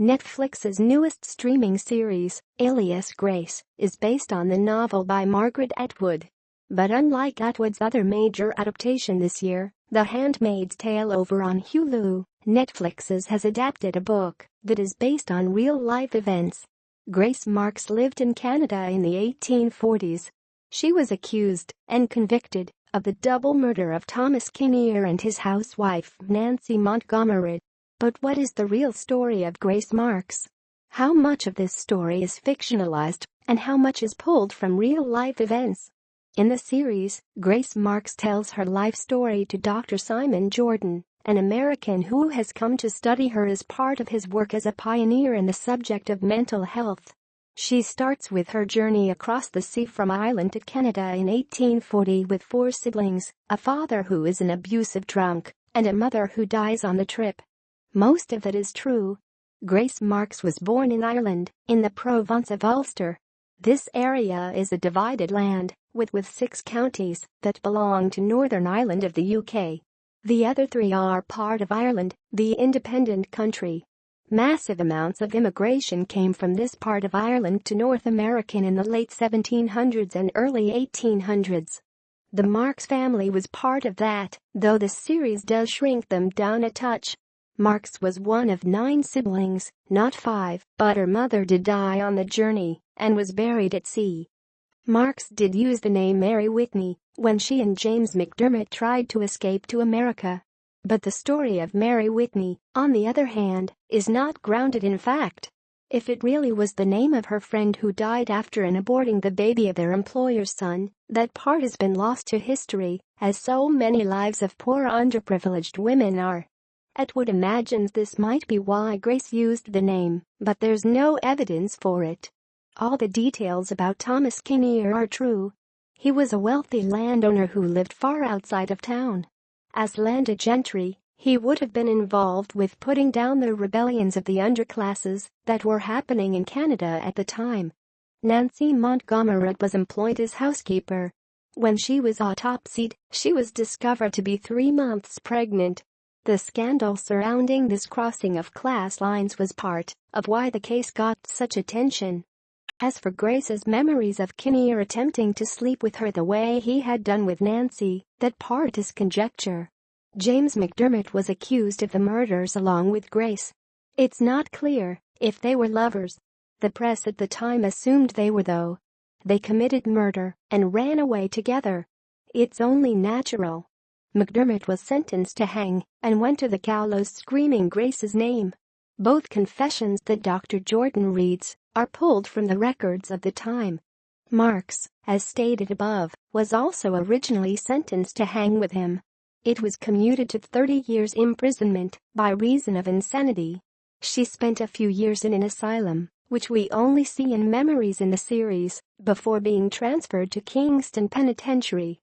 Netflix's newest streaming series, Alias Grace, is based on the novel by Margaret Atwood. But unlike Atwood's other major adaptation this year, The Handmaid's Tale over on Hulu, Netflix's has adapted a book that is based on real-life events. Grace Marks lived in Canada in the 1840s. She was accused and convicted of the double murder of Thomas Kinnear and his housewife, Nancy Montgomery. But what is the real story of Grace Marks? How much of this story is fictionalized, and how much is pulled from real-life events? In the series, Grace Marks tells her life story to Dr. Simon Jordan, an American who has come to study her as part of his work as a pioneer in the subject of mental health. She starts with her journey across the sea from Ireland to Canada in 1840 with 4 siblings, a father who is an abusive drunk, and a mother who dies on the trip. Most of it is true. Grace Marks was born in Ireland, in the province of Ulster. This area is a divided land, with 6 counties that belong to Northern Ireland of the UK. The other 3 are part of Ireland, the independent country. Massive amounts of immigration came from this part of Ireland to North America in the late 1700s and early 1800s. The Marks family was part of that, though the series does shrink them down a touch. Marks was one of 9 siblings, not 5, but her mother did die on the journey and was buried at sea. Marks did use the name Mary Whitney when she and James McDermott tried to escape to America. But the story of Mary Whitney, on the other hand, is not grounded in fact. If it really was the name of her friend who died after aborting the baby of their employer's son, that part has been lost to history, as so many lives of poor underprivileged women are. Atwood imagines this might be why Grace used the name, but there's no evidence for it. All the details about Thomas Kinnear are true. He was a wealthy landowner who lived far outside of town. As landed gentry, he would have been involved with putting down the rebellions of the underclasses that were happening in Canada at the time. Nancy Montgomery was employed as housekeeper. When she was autopsied, she was discovered to be 3 months pregnant. The scandal surrounding this crossing of class lines was part of why the case got such attention. As for Grace's memories of Kinnear attempting to sleep with her the way he had done with Nancy, that part is conjecture. James McDermott was accused of the murders along with Grace. It's not clear if they were lovers. The press at the time assumed they were, though. They committed murder and ran away together. It's only natural. McDermott was sentenced to hang and went to the gallows screaming Grace's name. Both confessions that Dr. Jordan reads are pulled from the records of the time. Marks, as stated above, was also originally sentenced to hang with him. It was commuted to 30 years imprisonment by reason of insanity. She spent a few years in an asylum, which we only see in memories in the series, before being transferred to Kingston Penitentiary.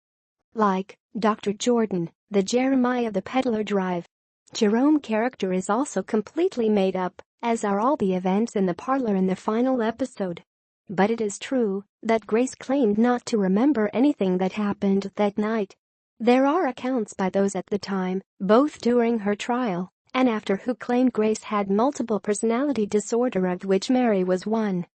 Like Dr. Jordan, the Jeremiah the Peddler Drive. Jerome character is also completely made up, as are all the events in the parlor in the final episode. But it is true that Grace claimed not to remember anything that happened that night. There are accounts by those at the time, both during her trial and after, who claimed Grace had multiple personality disorder, of which Mary was one.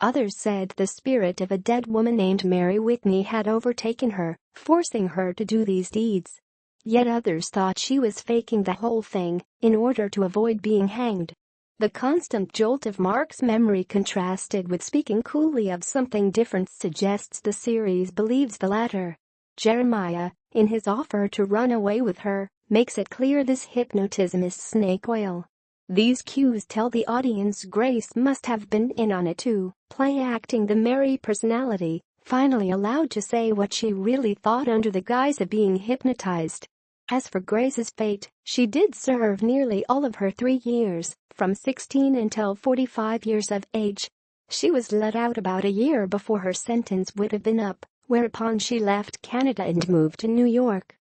Others said the spirit of a dead woman named Mary Whitney had overtaken her, forcing her to do these deeds. Yet others thought she was faking the whole thing in order to avoid being hanged. The constant jolt of Mark's memory contrasted with speaking coolly of something different suggests the series believes the latter. Jeremiah, in his offer to run away with her, makes it clear this hypnotism is snake oil. These cues tell the audience Grace must have been in on it too, play-acting the Mary personality, finally allowed to say what she really thought under the guise of being hypnotized. As for Grace's fate, she did serve nearly all of her 3 years, from 16 until 45 years of age. She was let out about a year before her sentence would have been up, whereupon she left Canada and moved to New York.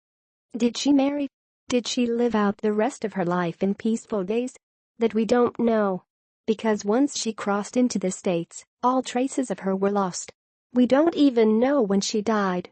Did she marry? Did she live out the rest of her life in peaceful days? That we don't know. Because once she crossed into the States, all traces of her were lost. We don't even know when she died.